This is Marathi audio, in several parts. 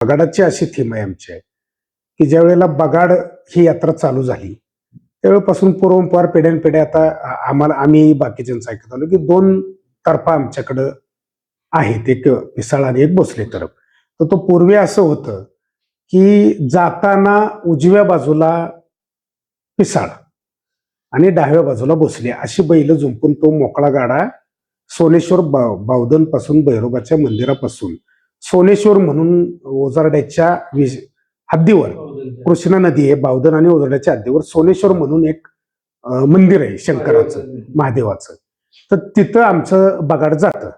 बगाडाची अशी थीम आहे आमची आहे की ज्या वेळेला बगाड ही यात्रा चालू झाली त्यावेळेपासून पूर्वपवार पिढ्यानपिढ्या आता आम्ही बाकीच्यांचं ऐकत आलो की दोन तर्फा आमच्याकडं आहेत, एक पिसाळ आणि एक भोसले तरफ. तर तो पूर्वी असं होतं की जाताना उजव्या बाजूला पिसाळ आणि डाव्या बाजूला भोसले अशी बैल झुंपून तो मोकळा गाडा सोनेश्वर बावधन पासून भैरोबाच्या मंदिरापासून सोनेश्वर म्हणून ओझरड्याच्या हद्दीवर कृष्णा नदी आहे, बावधन आणि ओझरड्याच्या हद्दीवर सोनेश्वर म्हणून एक मंदिर आहे शंकराचं महादेवाचं. तर तिथं आमचं बगाड जातं.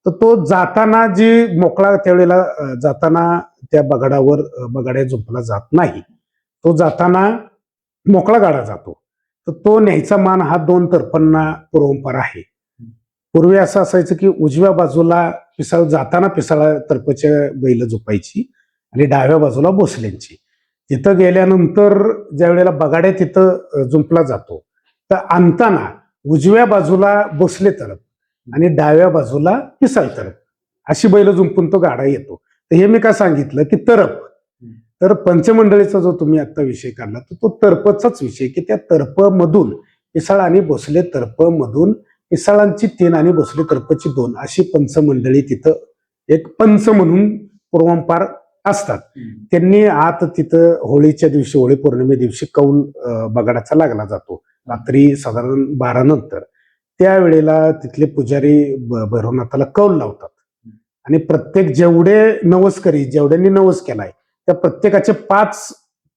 तर तो जाताना जी मोकळा त्यावेळेला जाताना त्या बगाडावर बगाड्या झोपला जात नाही, तो जाताना मोकळा गाडा जातो. तर तो न्यायचा मान हा दोन तर्फांना परंपरा आहे. पूर्वी असं असायचं की उजव्या बाजूला पिसाळ जाताना पिसाळा तर्फच्या बैल झोपायची आणि डाव्या बाजूला भोसल्यांची. तिथं गेल्यानंतर ज्या वेळेला बगाड्या तिथं जुंपला जातो तर आणताना उजव्या बाजूला भोसले तरफ आणि डाव्या बाजूला पिसाळ तरफ अशी बैल जुंपून तो गाडा येतो. तर हे मी काय सांगितलं की तरफ, तर पंचमंडळीचा जो तुम्ही आता विषय काढला तर तो तर्फचाच विषय की त्या तर्फमधून पिसाळ आणि भोसले तर्फमधून पिसाळांची 3 आणि भोसले तर्फची 2 अशी पंचमंडळी तिथं एक पंच म्हणून पूर्वंपार असतात. त्यांनी आत तिथं होळीच्या दिवशी, होळी पौर्णिमे दिवशी कौल बगाडाचा लागला जातो रात्री साधारण 12 नंतर. त्यावेळेला तिथले पुजारी भैरवनाथाला कौल लावतात आणि प्रत्येक जेवढे नवसकरी जेवढ्यांनी नवस केलाय त्या प्रत्येकाचे 5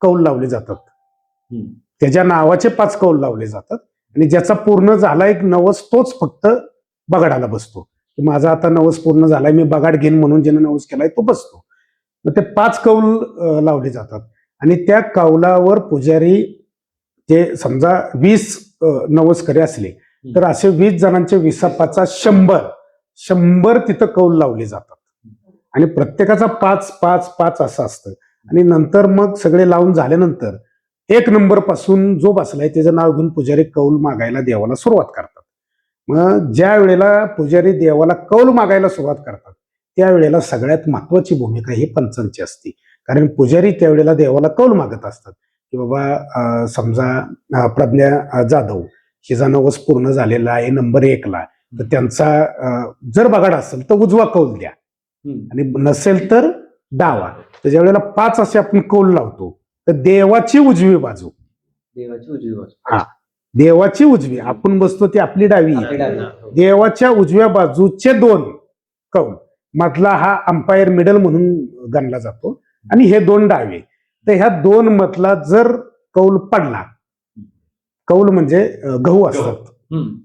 कौल लावले जातात. त्याच्या नावाचे 5 कौल लावले जातात आणि ज्याचा पूर्ण झाला एक नवस तोच फक्त बगाडाला बसतो की माझा आता नवस पूर्ण झालाय, मी बगाड घेईन म्हणून ज्याने नवस केलाय तो बसतो. मग ते 5 कौल लावले जातात आणि त्या कौलावर पुजारी जे समजा 20 नवसकरी असले तर असे 20 जणांचे 20 100 तिथं कौल लावले जातात आणि प्रत्येकाचा 5 असं असतं. आणि नंतर मग सगळे लावून झाल्यानंतर 1 नंबर पासून जो बसलाय त्याचं नाव घेऊन पुजारी कौल मागायला देवाला सुरुवात करतात. मग ज्या वेळेला पुजारी देवाला कौल मागायला सुरुवात करतात त्यावेळेला सगळ्यात महत्वाची भूमिका ही पंचांची असते. कारण पुजारी त्यावेळेला देवाला कौल मागत असतात की बाबा समजा प्रज्ञा जाधव हिचा नवस पूर्ण झालेला आहे नंबर 1 ला, तर त्यांचा जर बगाड असेल तर उजवा कौल द्या आणि नसेल तर डावा. तर ज्या वेळेला 5 असे आपण कौल लावतो तर देवाची उजवी बाजू, हा देवाची उजवी, आपण बसतो ती आपली डावी, देवाच्या उजव्या बाजूचे 2 कौल मधला हा अंपायर मिडल म्हणून गणला जातो आणि हे 2 डावे. तर ह्या 2 मधला जर कौल पडला, कौल म्हणजे गहू असतात,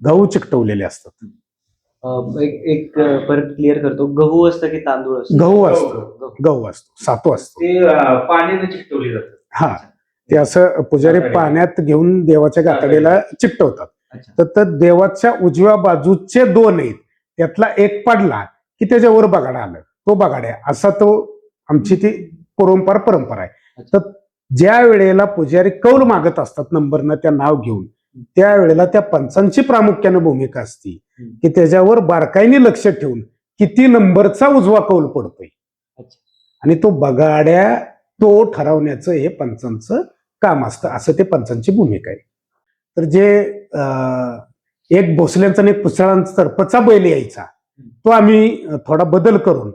गहू चिकटवलेले असतात. एक परत क्लिअर करतो, गहू असतं की तांदूळ असतो? गहू असतो, सातू असतो, ते पाण्याने चिकटवले जातात. हा, ते असं पुजारी पाण्यात घेऊन देवाच्या गातडीला चिकटवतात. तर देवाच्या उजव्या बाजूचे 2 आहेत, त्यातला 1 पडला की त्याच्यावर बगाड आलं, तो बगाड्या असा तो आमची ती परंपरा आहे. तर ज्या वेळेला पुजारी कौल मागत असतात नंबरनं त्या नाव घेऊन त्यावेळेला त्या पंचांची प्रामुख्याने भूमिका असते की त्याच्यावर बारकाईने लक्ष ठेवून किती नंबरचा उजवा कौल पडतोय आणि तो बगाड्या तो ठरवण्याचं हे पंचांचं काम असतं. असं ते पंचांची भूमिका आहे. तर जे एक भोसल्यांचा आणि एक पिसाळांचा तर्फचा बैल यायचा तो आम्ही थोडा बदल करून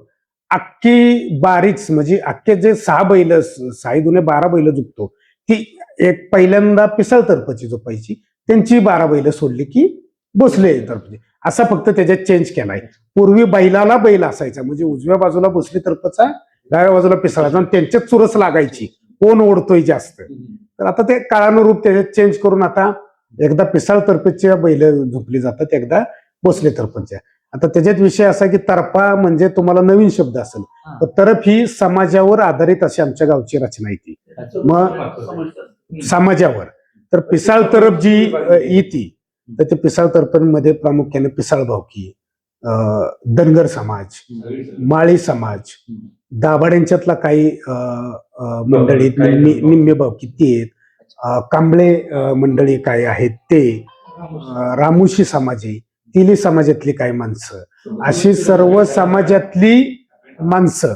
अख्खी बारीच म्हणजे अख्खे जे 6 बैल 6 दुने 12 बैल झुकतो ती एक पहिल्यांदा पिसाळ तर्फची झोपायची, त्यांची 12 बैल सोडली की भोसले तर्फची, असा फक्त त्याच्यात चेंज केलाय. पूर्वी बैलाला बैल असायचा म्हणजे उजव्या बाजूला भोसले तर्फचा, डाव्या बाजूला पिसाळाचा आणि त्यांच्यात चुरस लागायची कोण ओढतोय जास्त. तर आता ते काळानुरूप त्याच्यात चेंज करून आता एकदा पिसाळ तर्फेच्या बैल झोपली जातात, एकदा भोसले तर्फच्या. आता त्याच्यात विषय असा की तर्फा म्हणजे तुम्हाला नवीन शब्द असेल तर तर्फ ही समाजावर आधारित अशी आमच्या गावची रचना येते. मग समाजावर तर पिसाळ तर्फ जी येते तर ते पिसाळ तर्फांमध्ये प्रामुख्याने पिसाळ भावकी, धनगर समाज, माळी समाज, दाभाड्यांच्यातला काही मंडळी निम्मे भावकी ते आहेत, कांबळे मंडळी काय आहेत ते, रामुशी समाज आहे, तिली समाजातली काही माणसं, अशी सर्व समाजातली माणसं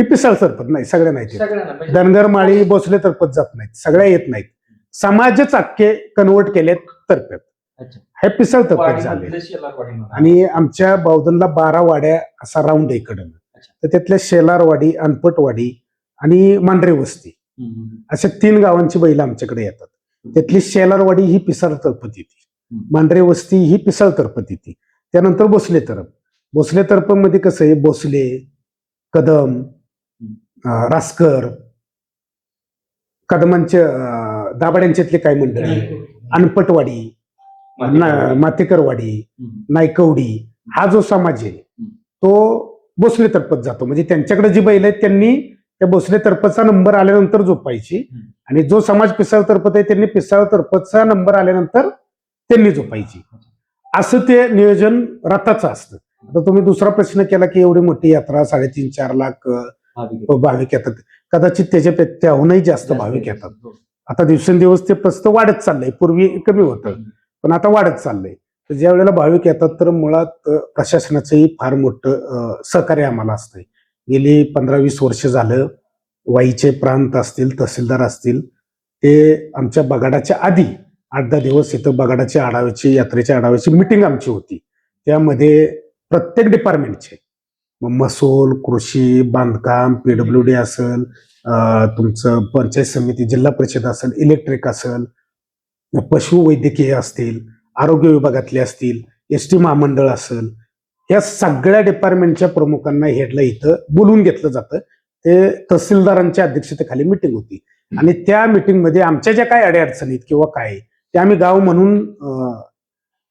ही पिसाळ तरपत नाही, सगळ्या नाही सगळ्यांना म्हणजे धनगर माळी भोसले तरपत जात नाहीत, सगळ्या येत नाहीत. समाजच अख्खे कन्वर्ट केलेत तरपेत. अच्छा. हे पिसाळ तरपत झाले. वाडीमधले शेलारवाडी म्हणा. आणि आमच्या बावधनला 12 वाड्या असा राऊंड आहे इकडं. तर त्यातल्या शेलारवाडी, अनपटवाडी आणि मांढरे वस्ती अशा 3 गावांची बैल आमच्याकडे येतात. त्यातली शेलारवाडी ही पिसाळ तरपत येते, मांढरे वस्ती ही पिसाळ तरपत येते. त्यानंतर भोसले तरप. भोसले तरप मध्ये कसं आहे, भोसले, कदम, रासकर, कदमांचे दाभाड्यांच्यातले काही मंडळी, अनपटवाडी, मातेकरवाडी, नायकवडी, हा जो समाज आहे तो भोसले तरपत जातो. म्हणजे त्यांच्याकडे जी बैल आहेत त्यांनी त्या भोसले तरपतचा नंबर आल्यानंतर झोपायची, आणि जो समाज पिसाळ तरपत आहे त्यांनी पिसाळ तरपतचा नंबर आल्यानंतर त्यांनी झोपायची. असं ते नियोजन रथाचं असतं. आता तुम्ही दुसरा प्रश्न केला की एवढी मोठी यात्रा 3.5-4 लाख भाविक येतात. कदाचित त्याहूनही जास्त भाविक येतात. आता दिवसेंदिवस ते प्रस्त वाढत चाललंय. पूर्वी कमी होतं पण आता वाढत चाललंय. तर ज्या वेळेला भाविक येतात तर मुळात प्रशासनाचंही फार मोठं सहकार्य आम्हाला असतंय. गेली 15-20 वर्ष झालं वाईचे प्रांत असतील, तहसीलदार असतील, ते आमच्या बगाडाच्या आधी 8-10 दिवस इथं बगाडाच्या आढाव्याची, यात्रेच्या आढाव्याची मिटिंग आमची होती. त्यामध्ये प्रत्येक डिपार्टमेंटचे, महसूल, कृषी, बांधकाम, PWD असेल, तुमचं पंचायत समिती, जिल्हा परिषद असेल, इलेक्ट्रिक असेल, पशुवैद्यकीय असतील, आरोग्य विभागातले असतील, ST महामंडळ असेल, या सगळ्या डिपार्टमेंटच्या प्रमुखांना हेडला इथं बोलून घेतलं जातं. ते तहसीलदारांच्या अध्यक्षतेखाली मिटिंग होती आणि त्या मिटिंगमध्ये आमच्या ज्या काय अडीअडचणीत किंवा काय ते आम्ही गाव म्हणून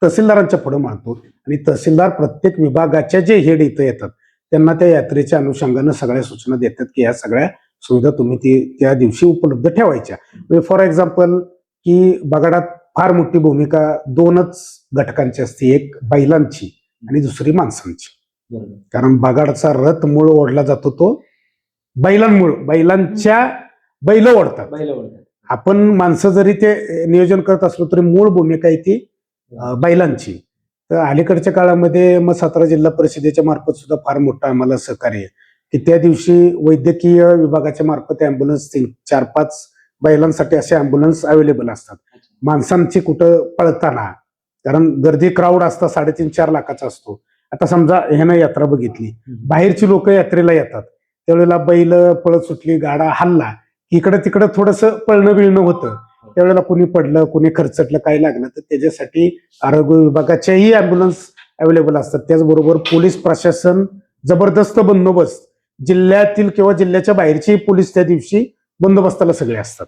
तहसीलदारांच्या पुढे मांडतो आणि तहसीलदार प्रत्येक विभागाच्या जे हेड इथं येतात त्यांना त्या यात्रेच्या अनुषंगानं सगळ्या सूचना देतात की या सगळ्या सुविधा तुम्ही त्या दिवशी उपलब्ध ठेवायच्या. फॉर एक्झाम्पल की बगाडात फार मोठी भूमिका 2च घटकांची असते, एक बैलांची आणि दुसरी माणसांची. कारण बगाडचा रथ मूळ ओढला जातो तो बैलांमुळे, बैलांच्या बैल ओढतात. आपण माणसं जरी ते नियोजन करत असलो तरी मूळ भूमिका आहे ती बैलांची. तर अलीकडच्या काळामध्ये मग सातारा जिल्हा परिषदेच्या मार्फत सुद्धा फार मोठं आम्हाला सहकार्य की त्या दिवशी वैद्यकीय विभागाच्या मार्फत अँब्युलन्स 4-5 बैलांसाठी असे अँब्युलन्स अवेलेबल असतात. माणसांची कुठं पळताना, कारण गर्दी क्राऊड असता 3.5-4 लाखाचा असतो. आता समजा ह्यानं यात्रा बघितली, बाहेरची लोक यात्रेला येतात, त्यावेळेला बैल पळत सुटली, गाडा हल्ला, इकडं तिकडं थोडंसं पळणं बिळणं होतं. त्यावेळेला कुणी पडलं, कुणी खरचटलं, काही लागलं तर त्याच्यासाठी आरोग्य विभागाच्याही अँब्युलन्स अवेलेबल असतात. त्याचबरोबर पोलीस प्रशासन जबरदस्त बंदोबस्त, जिल्ह्यातील किंवा जिल्ह्याच्या बाहेरचे पोलीस त्या दिवशी बंदोबस्ताला सगळे असतात.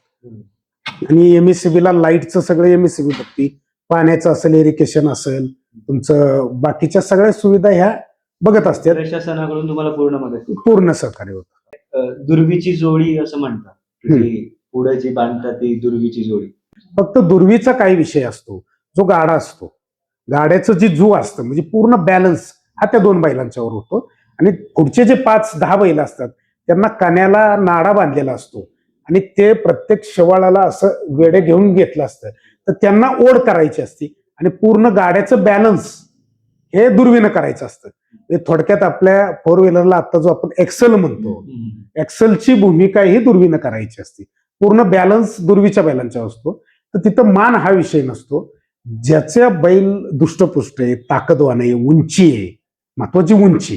आणि MSCBला लाईटचं सगळं MSCB बघती, पाण्याचं असेल, इरिगेशन असेल, तुमचं बाकीच्या सगळ्या सुविधा ह्या बघत असतात. प्रशासनाकडून तुम्हाला पूर्ण मदत, पूर्ण सहकार्य होतं. दुर्वीची जोडी असं म्हणतात, पुढे जी बांधतात ती दुर्वीची जोडी. फक्त दुर्वीचा काही विषय असतो, जो गाडा असतो, गाड्याचं जे जू असतं म्हणजे पूर्ण बॅलन्स हा त्या 2 बैलांच्यावर होतो. आणि पुढचे जे 5-10 बैल असतात त्यांना कान्याला नाडा बांधलेला असतो आणि ते प्रत्येक शेवाळाला असं वेडे घेऊन घेतलं असतं. तर त्यांना ओढ करायची असते आणि पूर्ण गाड्याचं बॅलन्स हे दुर्वीनं करायचं असतं. थोडक्यात आपल्या 4 व्हीलरला आता जो आपण एक्सेल म्हणतो, एक्सेलची भूमिका ही दुर्वीनं करायची असते. पूर्ण बॅलन्स दुर्वीच्या बैलांच्या असतो. तर तिथं मान हा विषय नसतो. ज्याच्या बैल दुष्टपुष्ट आहे, ताकदवान आहे, उंची आहे, महत्वाची उंची,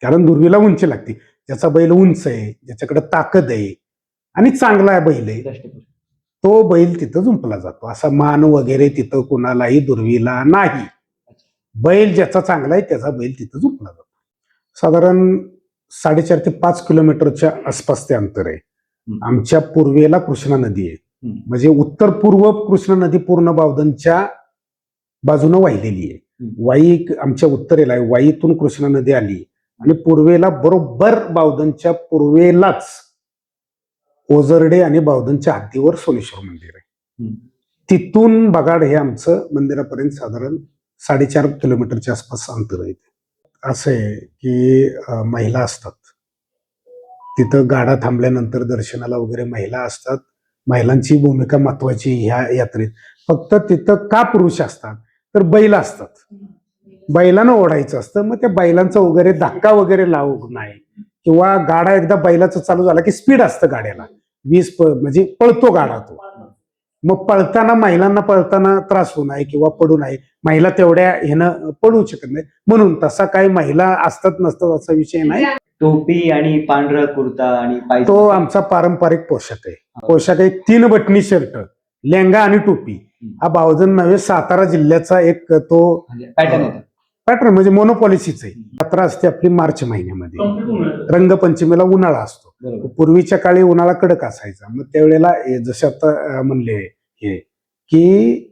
कारण दुर्वीला उंची लागते. ज्याचा बैल उंच आहे, ज्याच्याकडे ताकद आहे आणि चांगला बैल आहे, तो बैल तिथं जुंपला जातो. असा मान वगैरे तिथं कुणालाही दुर्वीला नाही. बैल ज्याचा चांगला आहे त्याचा बैल तिथं जुंपला जातो. साधारण 4.5 ते 5 किलोमीटरच्या आसपास ते अंतर आहे. आमच्या पूर्वेला कृष्णा नदी आहे, म्हणजे उत्तर पूर्व कृष्णा नदी पूर्ण बावधनच्या बाजूनं वाहिलेली आहे. वाई आमच्या उत्तरेला आहे, वाईतून कृष्णा नदी आली आणि पूर्वेला बरोबर बावधनच्या पूर्वेलाच ओझरडे आणि बावधनच्या हद्दीवर सोनेश्वर मंदिर आहे. तिथून बगाड हे आमचं मंदिरापर्यंत साधारण 4.5 किलोमीटरच्या आसपास अंतर आहे. असं आहे की महिला असतात तिथं, गाडा थांबल्यानंतर दर्शनाला वगैरे महिला असतात. महिलांची भूमिका महत्वाची ह्या यात्रेत. फक्त तिथं का पुरुष असतात तर बैल असतात, बैलांना ओढायचं असतं. मग त्या बैलांचा वगैरे धक्का वगैरे लावू नाही किंवा गाडा एकदा बैलाचं चालू झाला की स्पीड असतं गाड्याला, म्हणजे पळतो गाडा तो. मग पळताना महिलांना पळताना त्रास होऊ नये किंवा पडू नये, महिला तेवढ्या ह्यानं पडू शकत नाही म्हणून तसा काही महिला असतात नसतात असा विषय नाही. टोपी आणि पांढरा कुर्ता आणि तो पायजामा. आमचा पारंपरिक पोशाख आहे. पोशाख एक 3 बटणी शर्ट, लेंगा आणि टोपी. हा बावधन नव्हे, सातारा जिल्ह्याचा एक तो पॅटर्न येतो. पॅटर्न म्हणजे मोनोपॉलिसीच आहे. यात्रा असते आपली मार्च महिन्यामध्ये, रंगपंचमीला उन्हाळा असतो. बरोबर. पूर्वीच्या काळी उन्हाळा कडक असायचा, मग त्यावेळेला जसे आता म्हणले हे की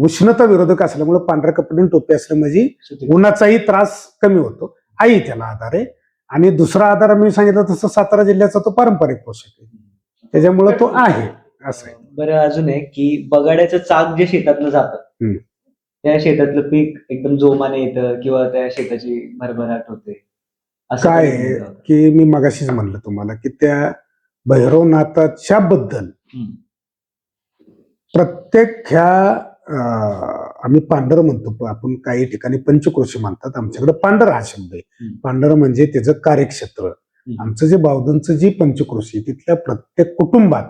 उष्णता विरोधक असल्यामुळे पांढऱ्या कपडे टोपी असलं म्हणजे उन्हाचाही त्रास कमी होतो, आई त्याला आधार आहे. आणि दुसरा आधार मी सांगितलं तसं सातारा जिल्ह्याचा तो पारंपरिक पोशाख आहे, त्याच्यामुळे तो आहे असं आहे. बरं, अजून आहे की बगाड्याचं चाक जे शेतातनं जातं, त्या शेतातलं पीक एकदम जोमाने येतं किंवा त्या शेताची भरभराट होते, असं काय कधी आहे म्हणतात? की मी मगाशीच म्हणलं तुम्हाला की त्या भैरवनाथाच्या बद्दल प्रत्येक ह्या आम्ही पांढर म्हणतो, आपण काही ठिकाणी पंचक्रोशी म्हणतात, आमच्याकडे पांढर हा शब्द आहे. पांढर म्हणजे त्याचं कार्यक्षेत्र. आमचं जे बावधनचं जी पंचक्रोशी, तिथल्या प्रत्येक कुटुंबात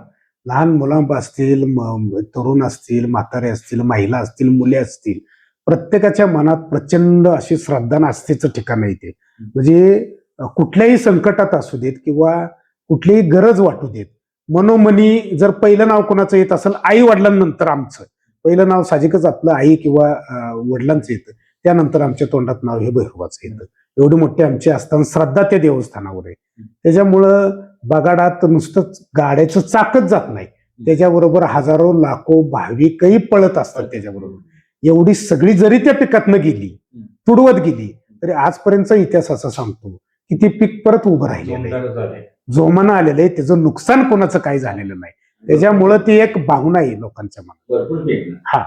लहान मुलं असतील, तरुण असतील, म्हातारे असतील, महिला असतील, मुले असतील, प्रत्येकाच्या मनात प्रचंड अशी श्रद्धा आणि आस्थेचं ठिकाण आहे ते. म्हणजे कुठल्याही संकटात असू देत किंवा कुठलीही गरज वाटू देत, मनोमनी जर पहिलं नाव कोणाचं येत असेल, आई वडिलांनंतर आमचं पहिलं नाव साहजिकच आपलं आई किंवा वडिलांचं येतं, त्यानंतर आमच्या तोंडात नाव हे भैरवाचं येतं. एवढी मोठी आमची असताना श्रद्धा त्या देवस्थानावर आहे. त्याच्यामुळं बगाडात नुसतंच गाड्याचं चाकच जात नाही, त्याच्याबरोबर हजारो लाखो भाविकही पळत असतात त्याच्याबरोबर. एवढी सगळी जरी त्या पिकातनं गेली, तुडवत गेली, तरी आजपर्यंतचा इतिहास असा सांगतो की ते पीक परत उभं राहिलेलं आहे, जोमानं आलेलं आहे, त्याचं नुकसान कोणाचं काही झालेलं नाही. त्याच्यामुळं ती एक भावना आहे लोकांच्या मनात. हा,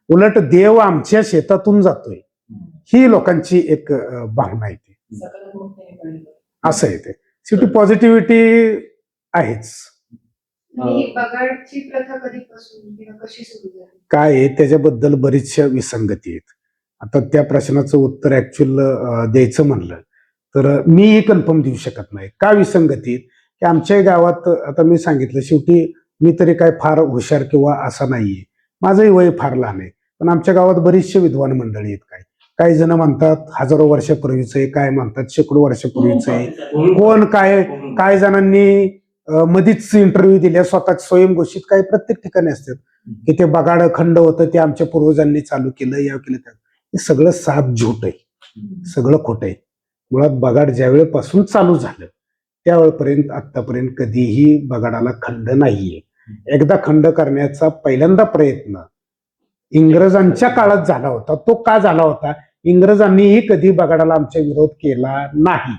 उलट देव आमच्या शेतातून जातोय ही लोकांची एक भावना आहे. असं आहे ते. शेवटी पॉझिटिव्हिटी आहेच. बगाडची प्रथा कधीपासून किंवा कशी सुरू झाली? काय आहे त्याच्याबद्दल बरीचशा विसंगती आहेत. आता त्या प्रश्नाचं उत्तर ऍक्च्युअल द्यायचं म्हणलं तर मीही कन्फर्म देऊ शकत नाही. का विसंगती? की आमच्या गावात आता मी सांगितलं, शेवटी मी तरी काय फार हुशार किंवा असा नाहीये, माझंही वय फार लहान आहे, पण आमच्या गावात बरीचशी विद्वान मंडळी आहेत. काही जण म्हणतात हजारो वर्षापूर्वीचं आहे, काय म्हणतात शेकडो वर्षापूर्वीचं आहे, कोण काय जणांनी मधीच इंटरव्ह्यू दिल्या स्वतः स्वयंघोषित. काही प्रत्येक ठिकाणी असतात की ते बगाड खंड होतं, ते आमच्या पूर्वजांनी चालू केलं, या केलं त्या. हे सगळं साप झूट आहे, सगळं खोटं आहे. मुळात बगाड ज्या वेळेपासून चालू झालं त्यावेळेपर्यंत आतापर्यंत कधीही बगाडाला खंड नाहीये. एकदा खंड करण्याचा पहिल्यांदा प्रयत्न इंग्रजांच्या काळात झाला होता. तो का झाला होता? इंग्रजांनीही कधी बगाडाला आमच्या विरोध केला नाही,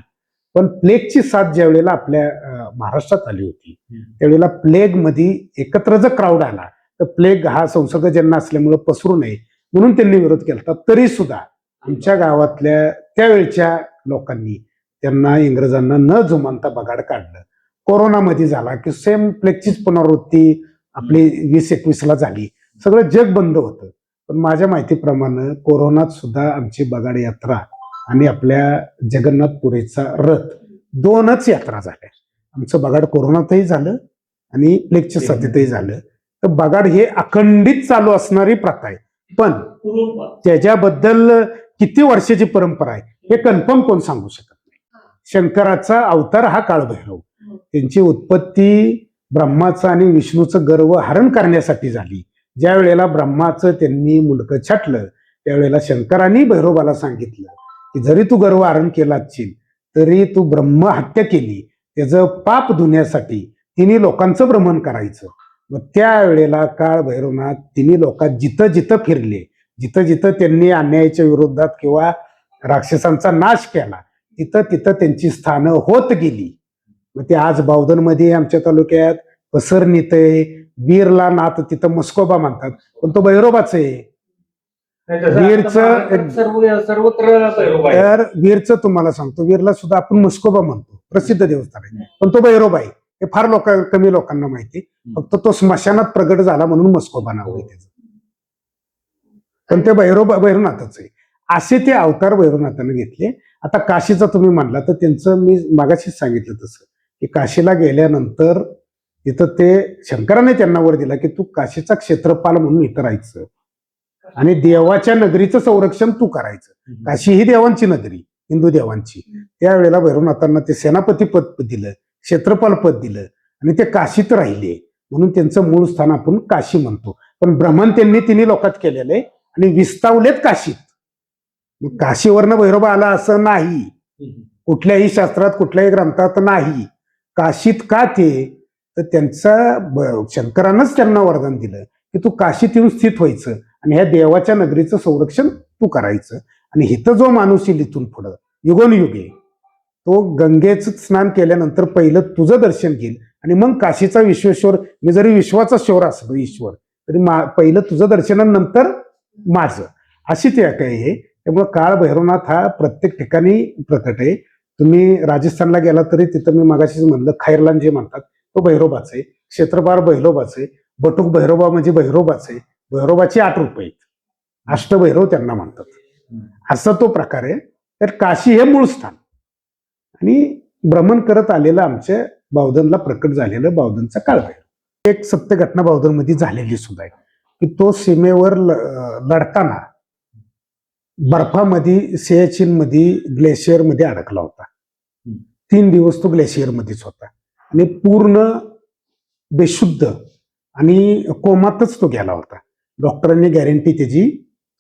पण प्लेगची साथ ज्या वेळेला आपल्या महाराष्ट्रात आली होती त्यावेळेला प्लेग मध्ये एकत्र जर क्राऊड आला तर प्लेग हा संसर्गजन्य असल्यामुळे पसरू नये म्हणून त्यांनी विरोध केला. तरी सुद्धा आमच्या गावातल्या त्यावेळच्या लोकांनी त्यांना इंग्रजांना न जुमानता बगाड काढलं. कोरोनामध्ये झाला की सेम प्लेगचीच पुनरावृत्ती आपली 2021 ला झाली. सगळं जग बंद होतं, पण माझ्या माहितीप्रमाणे कोरोनात सुद्धा आमची बगाड यात्रा आणि आपल्या जगन्नाथपुरीचा रथ 2च यात्रा झाल्या. आमचं बगाड कोरोनातही झालं आणि प्लेगच्या साथीतही झालं. तर बगाड हे अखंडित चालू असणारी प्रथा आहे, पण त्याच्याबद्दल किती वर्षाची परंपरा आहे हे कन्फर्म कोण सांगू शकत नाही. शंकराचा अवतार हा काळभैरव, त्यांची उत्पत्ती ब्रह्माचं आणि विष्णूचं गर्व हरण करण्यासाठी झाली. ज्या वेळेला ब्रह्माचं त्यांनी मुंडकं छाटलं त्यावेळेला शंकरांनी भैरोबाला सांगितलं की जरी तू गर्व हरण केला असशील तरी तू ब्रह्म हत्या केली, त्याचं पाप धुण्यासाठी तिन्ही लोकांचं भ्रमण करायचं. मग त्यावेळेला काळ भैरवनाथ तिन्ही लोकात जिथं जिथं फिरले, जिथं जिथं त्यांनी अन्यायाच्या विरोधात किंवा राक्षसांचा नाश केला, तिथं तिथं त्यांची स्थानं होत गेली. मग ते आज बावधनमध्ये आमच्या तालुक्यात पसरणीत आहे, वीरला नाथ तिथं मस्कोबा म्हणतात, पण तो भैरोबाच आहे. वीरचं तर वीरचं तुम्हाला सांगतो, वीरला सुद्धा आपण मस्कोबा म्हणतो, प्रसिद्ध देवस्थान आहे, पण तो भैरोबा आहे. हे फार कमी लोकांना माहिती, फक्त तो स्मशानात प्रगट झाला म्हणून मस्कोबा नाव आहे त्याचं, पण ते भैरवनाथच आहे. असे ते अवतार भैरवनाथानं घेतले. आता काशीचं तुम्ही म्हणला तर त्यांचं मी मागाशीच सांगितलं तसं की काशीला गेल्यानंतर तिथं ते शंकराने त्यांना वर दिला की तू काशीचा क्षेत्रपाल म्हणून इथं राहायचं आणि देवाच्या नगरीचं संरक्षण तू करायचं. काशी ही देवांची नगरी, हिंदू देवांची. त्यावेळेला भैरवनाथांना ते सेनापती पद दिलं, क्षेत्रपाल पद दिलं आणि ते काशीत राहिले म्हणून त्यांचं मूळ स्थान आपण काशी म्हणतो. पण भ्रमण त्यांनी तिन्ही लोकात केलेलं आहे आणि विस्तावलेत काशीत. मग काशीवरनं भैरोबा आला असं नाही, कुठल्याही शास्त्रात कुठल्याही ग्रंथात नाही. काशीत का ते तर त्यांचा शंकरानंच त्यांना वरदान दिलं की तू काशीत येऊन स्थित व्हायचं आणि ह्या देवाच्या नगरीचं संरक्षण तू करायचं. आणि इथं जो माणूस येईल इथून पुढं युगोनयुगे तो गंगेचं स्नान केल्यानंतर पहिलं तुझं दर्शन घेईल आणि मग काशीचा विश्वेश्वर, मी जरी विश्वाचा शोर असलो ईश्वर तरी पहिलं तुझं दर्शनानंतर माझं, अशी ते काही आहे. त्यामुळे काळ भैरवनाथ हा प्रत्येक ठिकाणी प्रकट आहे. तुम्ही राजस्थानला गेला तरी तिथं मी मगाशीच म्हणलं खैरलान जे म्हणतात तो भैरोबाच आहे, क्षेत्रपाल भैरोबाच आहे, बटुक भैरोबा म्हणजे भैरोबाच आहे. भैरोबाचे 8 रूप आहेत, अष्टभैरव त्यांना म्हणतात. असा तो प्रकार आहे. तर काशी हे मूळ स्थान आणि भ्रमण करत आलेलं आमच्या बावधनला प्रकट झालेलं बावधनचा काळभैरव. एक सत्य घटना बावधनमध्ये झालेली सुद्धा आहे की तो सीमेवर लढताना बर्फामध्ये सियाचीन मध्ये ग्लेशियर मध्ये अडकला होता. 3 दिवस तो ग्लेशियर मध्येच होता आणि पूर्ण बेशुद्ध आणि कोमातच तो गेला होता. डॉक्टरांनी गॅरंटी त्याची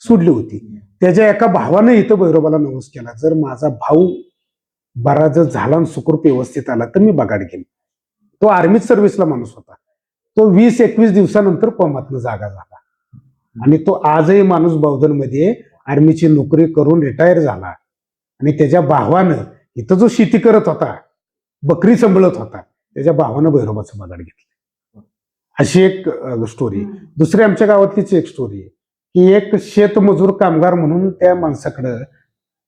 सोडली होती. त्याच्या एका भावानं इथं भैरोबाला नवस केला, जर माझा भाऊ बरा जर झाला आणि सुखरूप व्यवस्थित आला तर मी बगाड घेईन. तो आर्मीत सर्व्हिसला माणूस होता. तो 20-21 दिवसानंतर कोमातनं जागा झाला आणि तो आजही माणूस बावधनमध्ये आर्मीची नोकरी करून रिटायर झाला. आणि त्याच्या भावानं इथं जो शेती करत होता, बकरी सांभाळत होता, त्याच्या भावानं भैरोबाचं बगाड घेतलं. अशी एक स्टोरी. दुसरी आमच्या गावातलीच एक स्टोरी आहे की एक शेतमजूर कामगार म्हणून त्या माणसाकडं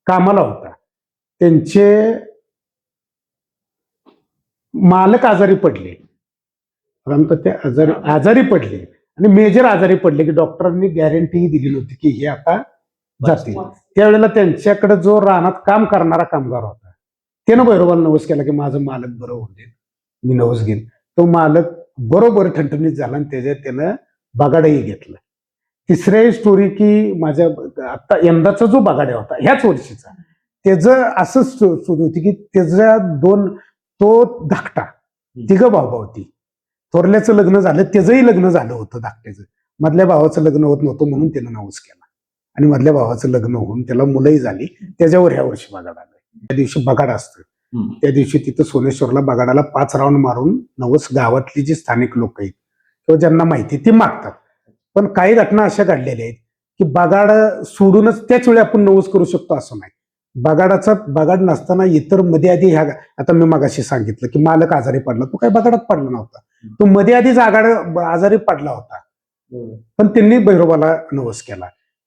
कामाला होता. त्यांचे मालक आजारी पडले, ते आजारी पडले आणि मेजर आजारी पडले की डॉक्टरांनी गॅरंटी दिली नव्हती की हे आता जातील. त्यावेळेला त्यांच्याकडे जो रानात काम करणारा कामगार होता त्यानं भैरोबाला नवस केला की माझं मालक बरं होऊन देईल, मी नवस घेईन. तो मालक बरोबर ठणठणीत झाला आणि त्यानं बगाडही घेतलं. तिसरी स्टोरी की माझ्या आता यंदाचा जो बगाड्या होता ह्याच वर्षीचा, त्याचं असं स्टोरी होती की त्याच्या तो धाकटा, 3 भाऊ होती. थोरल्याचं लग्न झालं, त्याचंही लग्न झालं होतं धाकट्याचं. मधल्या भावाचं लग्न होत नव्हतं म्हणून त्यानं नवस केला आणि मधल्या भावाचं लग्न होऊन त्याला मुलंही झाली. त्याच्यावर ह्या वर्षी बगाड आलं. त्या दिवशी बगाड असतं, त्या दिवशी तिथं सोनेश्वरला बगाडाला 5 राऊंड मारून नवस गावातली जी स्थानिक लोक आहेत किंवा ज्यांना माहिती ती मागतात. पण काही घटना अशा घडलेल्या आहेत की बगाड सोडूनच त्याच वेळी आपण नवस करू शकतो असं नाही. बगाड नसताना इतर मध्ये आधी ह्या, आता मी मगाशी सांगितलं की मालक आजारी पडला, तो काही बगाडात पडला नव्हता, तो मध्ये आधीच आजारी पडला होता. पण त्यांनी भैरोबाला नवस केला.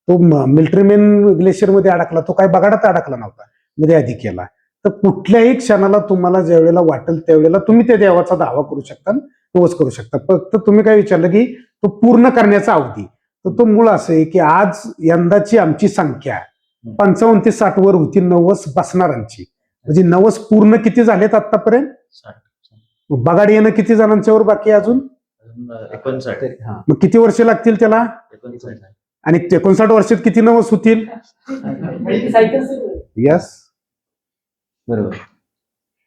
तो मिलिटरीमॅन ग्लेशियर मध्ये अडकला, तो काही बगाडात अडकला नव्हता, मध्ये आधी केला. तर कुठल्याही क्षणाला तुम्हाला ज्या वेळेला वाटेल त्यावेळेला तुम्ही त्या देवाचा दावा करू शकता, नवस करू शकता. फक्त तुम्ही काय विचारलं की तो पूर्ण करण्याचा अवधी, तर तो मूळ असं आहे की आज यंदाची आमची संख्या 55 ते 60 वर होती नवस बसणाऱ्यांची. म्हणजे नवस पूर्ण किती झालेत आतापर्यंत? 60. बगाड येणं किती जणांच्यावर बाकी अजून? 59. मग किती वर्ष लागतील त्याला? 59. आणि 59 वर्षात किती नवस होतील? यस, बरोबर.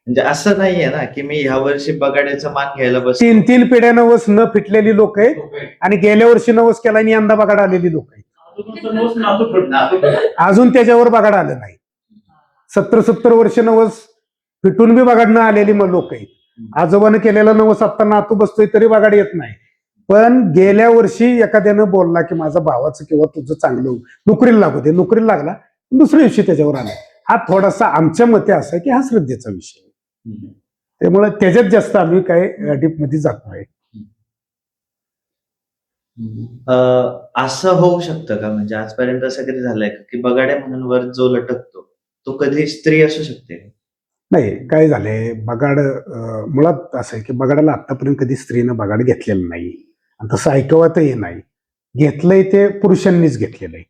म्हणजे असं नाहीये ना की मी ह्या वर्षी बगाड्याचा मान घ्यायला बस. 3 पिढ्या नवस न फिटलेली लोक आहेत आणि गेल्या वर्षी नवस केला आणि यंदा बगाड आलेली लोक आहेत. अजून त्याच्यावर बगाड आलं नाही. 70 वर्ष नवस फिटून बी बगाड न आलेली मग लोक आहेत. आजोबानं केलेला नवस आता नातू बसतोय तरी बगाड येत नाही. पण गेल्या वर्षी एखाद्यानं बोलला की माझा भावाचं किंवा तुझं चांगलं नोकरीला लागू दे, नोकरीला लागला, दुसऱ्या दिवशी त्याच्यावर आला. हा थोडासा आमच्या मते असा आहे की हा श्रद्धेचा विषय आहे. त्यामुळे त्याच्यात जास्त आम्ही काय डीप मध्ये जात नाही. असं होऊ शकतं का, म्हणजे आजपर्यंत असं कधी झालंय का की बगाड्या म्हणून वर जो लटकतो तो कधी स्त्री असू शकते? नाही, काय झालंय, बगाड मुळात असं आहे की बगाडाला आतापर्यंत कधी स्त्रीनं बगाड घेतलेलं नाही आणि तसं ऐकवतही नाही. घेतलंय ते पुरुषांनीच घेतलेलं आहे.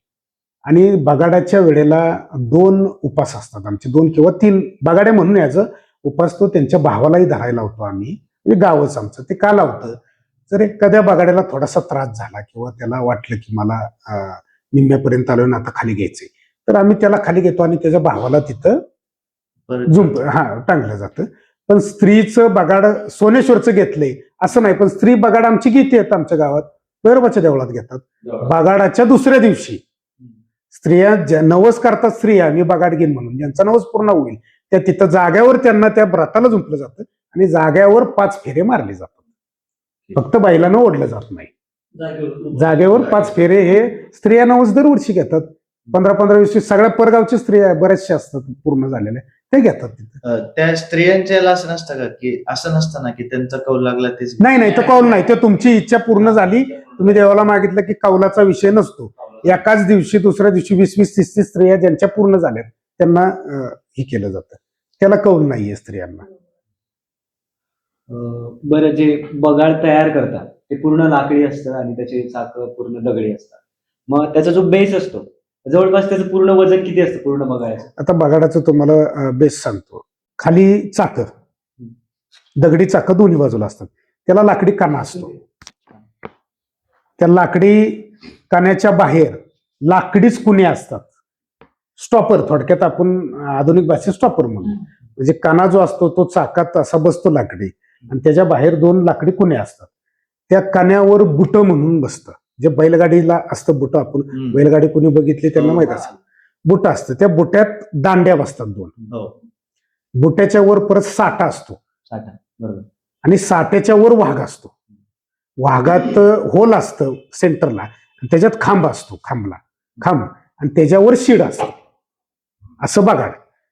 आणि बगाडाच्या वेळेला 2 उपास असतात आमचे, 2 किंवा 3 बगाडे म्हणून याचं उपास तो त्यांच्या भावालाही धरायला लावतो आम्ही, म्हणजे गावच आमचं. ते का लावतं, जर एखाद्या बगाड्याला थोडासा त्रास झाला किंवा त्याला वाटलं की मला निम्म्यापर्यंत आलो ना आता खाली घ्यायचंय, तर आम्ही त्याला खाली घेतो आणि त्याच्या भावाला तिथं टांगलं जातं. पण स्त्रीचं बगाड सोनेश्वरचं घेतलंय असं नाही, पण स्त्री बगाड आमची किती आहेत आमच्या गावात, भैरवाच्या देवळात घेतात. बगाडाच्या दुसऱ्या दिवशी स्त्रिया नवस करतात, स्त्रिया मी बगाड घेईन म्हणून, ज्यांचा नवस पूर्ण होईल त्या तिथं जाग्यावर त्यांना त्या व्रताला झुंपलं जातं आणि जाग्यावर 5 फेरे मारले जातात. फक्त बैलानं ओढलं जात नाही, जागेवर 5 फेरे हे स्त्रिया नवस दरवर्षी घेतात. 15-15, 20 सगळ्या परगावच्या स्त्रिया बऱ्याचशा असतात पूर्ण झालेल्या, ते घेतात तिथे. त्या स्त्रियांच्या असं नसतं का की असं नसतं ना की त्यांचा कौल लागला तेच? नाही, तो कौल नाही, ते तुमची इच्छा पूर्ण झाली, तुम्ही देवाला मागितलं की कौलाचा विषय नसतो. एकाच दिवशी दुसऱ्या दिवशी 20-20, 30-30 स्त्रिया ज्यांच्या पूर्ण झाल्यात त्यांना हे केलं जातं, त्याला कौल नाहीये स्त्रियांना. बरं, जे बगाड तयार करतात ते पूर्ण लाकडी असतं आणि त्याचे चाकं पूर्ण दगडी असतात. मग त्याचा जो बेस असतो जवळपास त्याचं पूर्ण वजन किती असतं पूर्ण बगाडाचं? आता बगाडाचं तुम्हाला बेस सांगतो. खाली चाकं, दगडी चाकं दोन्ही बाजूला असतात, त्याला लाकडी काना असतो. त्या लाकडी कान्याच्या बाहेर लाकडीच कुण्या असतात, स्टॉपर, थोडक्यात आपण आधुनिक भाषेत स्टॉपर म्हणून. म्हणजे काना जो असतो तो चाकात असा बसतो लाकडी आणि त्याच्या बाहेर 2 लाकडी कुण्या असतात. त्या कान्यावर बुट म्हणून बसतं, जे बैलगाडीला असतं बुट, आपण बैलगाडी कोणी बघितली त्यांना माहित असेल, बुट असतं. त्या बुट्यात दांड्या बसतात 2. बुट्याच्या वर परत साठा असतो बरोबर, आणि साठ्याच्या वर वाघ असतो. वाघात होल असतं सेंटरला आणि त्याच्यात खांब असतो, खांब आणि त्याच्यावर शिड असतं. असं बगाड.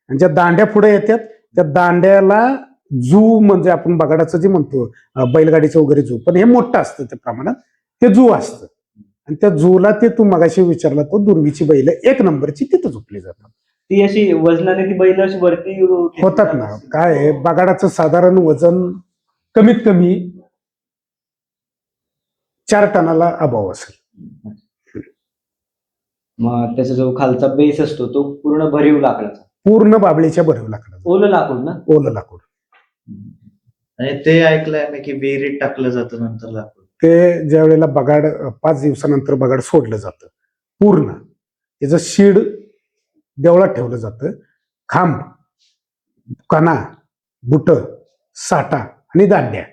आणि ज्या दांड्या पुढे येतात त्या दांड्याला जू, म्हणजे आपण बगाडाचं जे म्हणतो बैलगाडीचं वगैरे जू, पण हे मोठं असतं त्या प्रमाणात, ते जू असतं. आणि त्या जूला ते तू मगाशी विचारला तो दुर्वीची बैल 1 नंबरची तिथं झोपली जातात. ती अशी वजनाने ती बैल अशी वरती होतात ना. काय आहे, बगाडाचं साधारण वजन कमीत कमी 4 टनाला अभाव असेल. मग त्याचा जो खालचा बेस असतो तो पूर्ण भरीव लाकडाचा, पूर्ण बाबळीच्या भरीव लाकडाचं, ओलं लाकूड ना? ओलं लाकूड. आणि ते ऐकलंय मी की विहिरीत टाकलं जातं नंतर लाकूड. ते ज्या वेळेला बगाड 5 दिवसानंतर बगाड सोडलं जातं पूर्ण, त्याचं शीड देवळात ठेवलं जातं. खांब, कणा, बुट, साठा आणि दांड्या,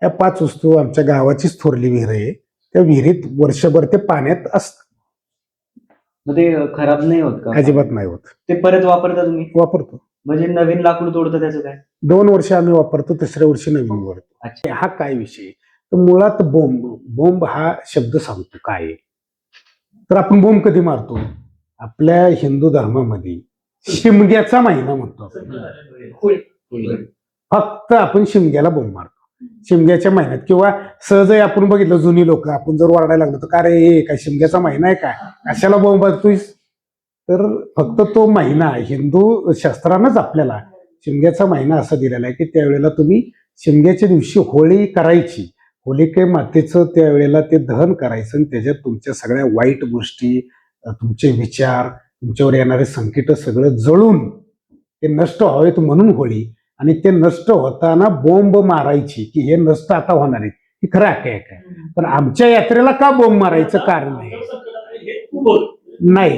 या 5 वस्तू आमच्या गावाचीच थोरली विहीर आहे. त्या विहिरीत वर्षभर ते पाण्यात असतं. मग ते खराब नाही होत का? अजिबात नाही होत. ते परत वापरता तुम्ही? वापरतो. म्हणजे नवीन लाकूड तोडतं त्याचं काय? 2 वर्ष आम्ही वापरतो, 3ऱ्या वर्षी नवीन वापरतो. अच्छा. हा काय विषय, तर मुळात बोंब हा शब्द सांगतो काय आहे. तर आपण बोंब कधी मारतो, आपल्या हिंदू धर्मामध्ये शिमग्याचा महिना म्हणतो आपण. फक्त आपण शिमग्याला बोंब मारतो, शिमग्याच्या महिन्यात. किंवा सहजही आपण बघितलं, जुनी लोक, आपण जर ओरडायला लागलो तर का रे काय शिमग्याचा महिना आहे काय, कशाला बोंब मारतोयस. तर फक्त तो महिना हिंदू शास्त्रानंच आपल्याला शिमग्याचा महिना असा दिलेला आहे की त्यावेळेला तुम्ही शिमग्याच्या दिवशी होळी करायची, होलिके मातेचं त्यावेळेला ते दहन करायचं आणि त्याच्यात तुमच्या सगळ्या वाईट गोष्टी, तुमचे विचार, तुमच्यावर येणारे संकट सगळं जळून ते नष्ट व्हावेत म्हणून होळी. आणि ते नष्ट होताना बोंब मारायची की हे नष्ट आता होणार आहे, ही खरं आहे काय. पण आमच्या यात्रेला का बोंब मारायचं कारण नाही,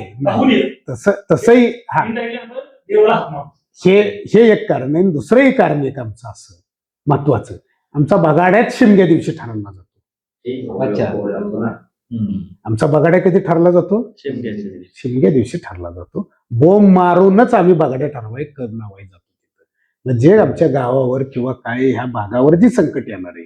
तसंही हा, हे एक कारण आहे. दुसरंही कारण एक आमचं असं महत्वाचं, आमचा बगाड्यात शिमग्या दिवशी ठरवला जातो. अच्छा. आमचा बगाड्या कधी ठरला जातो? शिमग्या दिवशी ठरला जातो. बोंब मारूनच आम्ही बगाड्या ठरवाय लावाय जातो. म्हणजे आमच्या गावावर किंवा काय ह्या भागावर जी संकट येणार आहे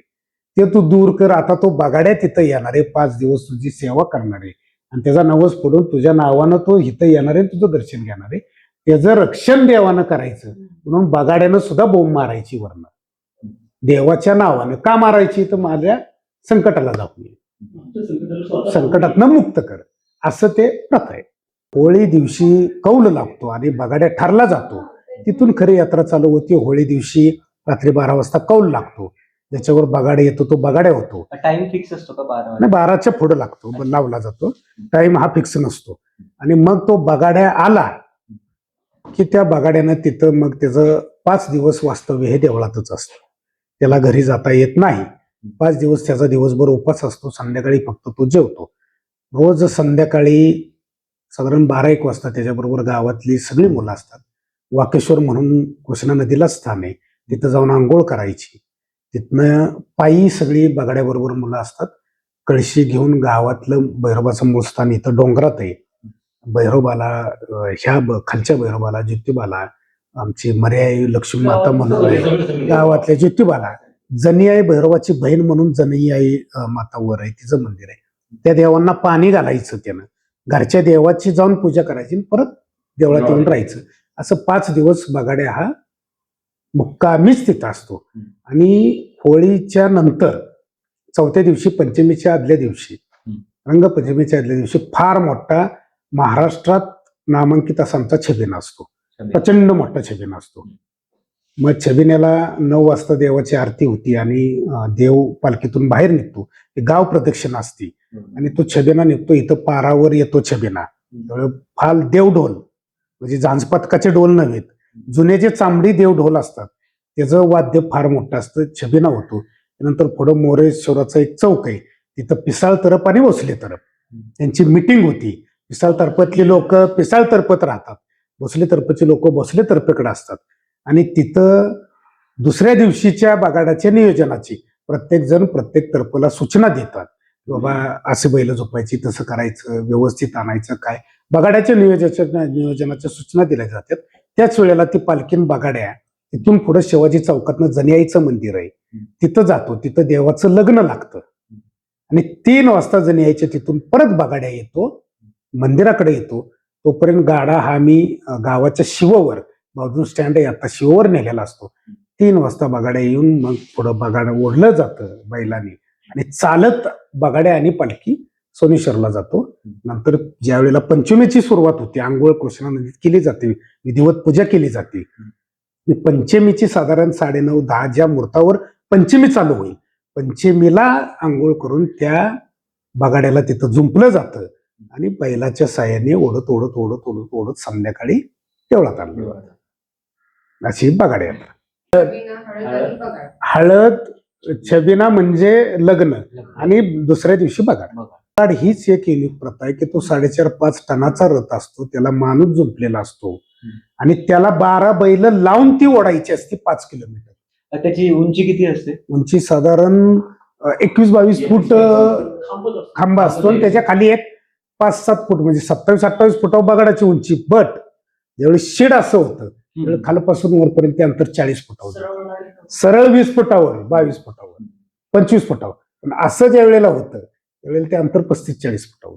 ते तू दूर कर. आता तो बगाड्या तिथं येणार आहे, 5 दिवस तुझी सेवा करणार आहे आणि त्याचा नवस पडून तुझ्या नावानं तो इथं येणार आहे, तुझं दर्शन घेणार आहे. त्याचं रक्षण देवानं करायचं म्हणून बगाड्यानं सुद्धा बोंब मारायची. वर्ण देवाच्या नावानं का मारायची, तर माझ्या संकटाला जाऊ, संकटातनं मुक्त कर, असं ते प्रथा आहे. होळी दिवशी कौल लागतो आणि बगाड्या ठरला जातो. तिथून खरी यात्रा चालू होती. होळी दिवशी रात्री 12 वाजता कौल लागतो, ज्याच्यावर बगाडे येतो तो बगाड्या होतो. टाइम फिक्स असतो का? 12 नाही, 12च्या पुढे लागतो, लावला जातो. टाइम हा फिक्स नसतो. आणि मग तो बगाड्या आला की त्या बगाड्यानं तिथं मग त्याचं 5 दिवस वास्तव्य हे देवळातच असतं. त्याला घरी जाता येत नाही. 5 दिवस त्याचा दिवसभर उपास असतो. संध्याकाळी फक्त तो जेवतो. रोज संध्याकाळी साधारण 12-1 वाजता त्याच्याबरोबर गावातली सगळी मुलं असतात. वाकेश्वर म्हणून कृष्णा नदीला स्थान आहे, तिथं जाऊन आंघोळ करायची. तिथनं पायी सगळी बगाड्याबरोबर मुलं असतात. कळशी घेऊन गावातलं भैरोबाचं मूळ स्थान इथं डोंगरात आहे. भैरोबाला खालच्या भैरोबाला, ज्योतिबाला, आमची मर्याई लक्ष्मी माता म्हणून आहे, गावातल्या ज्योतिबाला, जनियाई भैरोबाची बहीण म्हणून जनियाई माता वर आहे, तिचं मंदिर आहे. त्या देवांना पाणी घालायचं त्यानं, घरच्या देवाची जाऊन पूजा करायची आणि परत देवळात येऊन राहायचं. असं 5 दिवस बगाड्या हा मुक्कामीच तिथं असतो. आणि होळीच्या नंतर 4थ्या दिवशी, पंचमीच्या आदल्या दिवशी, रंगपंचमीच्या आदल्या दिवशी फार मोठा महाराष्ट्रात नामांकित असा आमचा छबिना असतो. प्रचंड मोठा छबिना असतो. मग छबिन्याला 9 वाजता देवाची आरती होती आणि देव पालखीतून बाहेर निघतो. गाव प्रदक्षिणा असते आणि तो छबिना निघतो. इथं पारावर येतो छबिना. त्यामुळे फाल देवढोल, म्हणजे झांजपतकाचे डोल नव्हेत, जुने जे चांबडी देवढोल असतात त्याचं वाद्य फार मोठं असतं. छबिना होतो. नंतर पुढं मोरेश्वराचं एक चौक आहे, तिथं पिसाळ तरप आणि भोसले तरप त्यांची मिटिंग होती. पिसाळ तरपतली लोक पिसाळ तरपत राहतात, भोसले तरपची लोक भोसले तरपेकडे असतात. आणि तिथं दुसऱ्या दिवशीच्या बगाडाच्या नियोजनाची प्रत्येक जण प्रत्येक तरपला सूचना देतात. बाबा असे बैल झोपायची, तसं करायचं, व्यवस्थित आणायचं, काय बगाड्याच्या नियोजनाच्या सूचना दिल्या जातात. त्याच वेळेला ती पालखीन बगाड्या तिथून पुढे शिवाजी चौकातनं जनियाईचं मंदिर आहे, तिथं जातो. तिथं देवाचं लग्न लागतं आणि 3 वाजता जनियाईच्या तिथून परत बगाड्या येतो, मंदिराकडे येतो. तोपर्यंत गाडा हा मी गावाच्या शिववर, बाजून स्टँड आहे आता, शिववर नेलेला असतो. 3 वाजता बगाड्या येऊन मग पुढं बगाडा ओढलं जातं बैलांनी आणि चालत बगाड्या आणि पालखी सोमेश्वरला जातो. नंतर ज्या वेळेला पंचमीची सुरुवात होती, आंघोळ कृष्णा नदीत केली जाते, विधिवत पूजा केली जाते. पंचमीची साधारण 9:30-10 ज्या मुहूर्तावर पंचमी चालू होईल, पंचमीला आंघोळ करून त्या बगाड्याला तिथं जुंपलं जातं आणि बैलाच्या साह्याने ओढत ओढत ओढत ओढत ओढत संध्याकाळी देवळात आणलं. अशी बगाड्या. छबिना, हळद आणि बगाड. हळद, छबिना म्हणजे लग्न आणि दुसऱ्या दिवशी बगाड. बगाड हीच एक युनिक प्रथा आहे की तो 4.5-5 टनाचा रथ असतो, त्याला माणूस जुंपलेला असतो आणि त्याला 12 बैल लावून ती ओढायची असते 5 किलोमीटर. त्याची उंची किती असते? उंची साधारण 21-22 फूट खांबा असतो आणि त्याच्या खाली एक 5-7 फूट म्हणजे 27-28 फुटावर बगाडाची उंची. बट ज्यावेळी शेड असं होतं त्यावेळी खालपासून वरपर्यंत ते अंतर 40 फुटावर, सरळ 20 फुटावर, 22 फुटावर, 25 फुटावर. पण असं ज्या वेळेला होतं त्यावेळेला ते अंतर 35-40 फुटावर.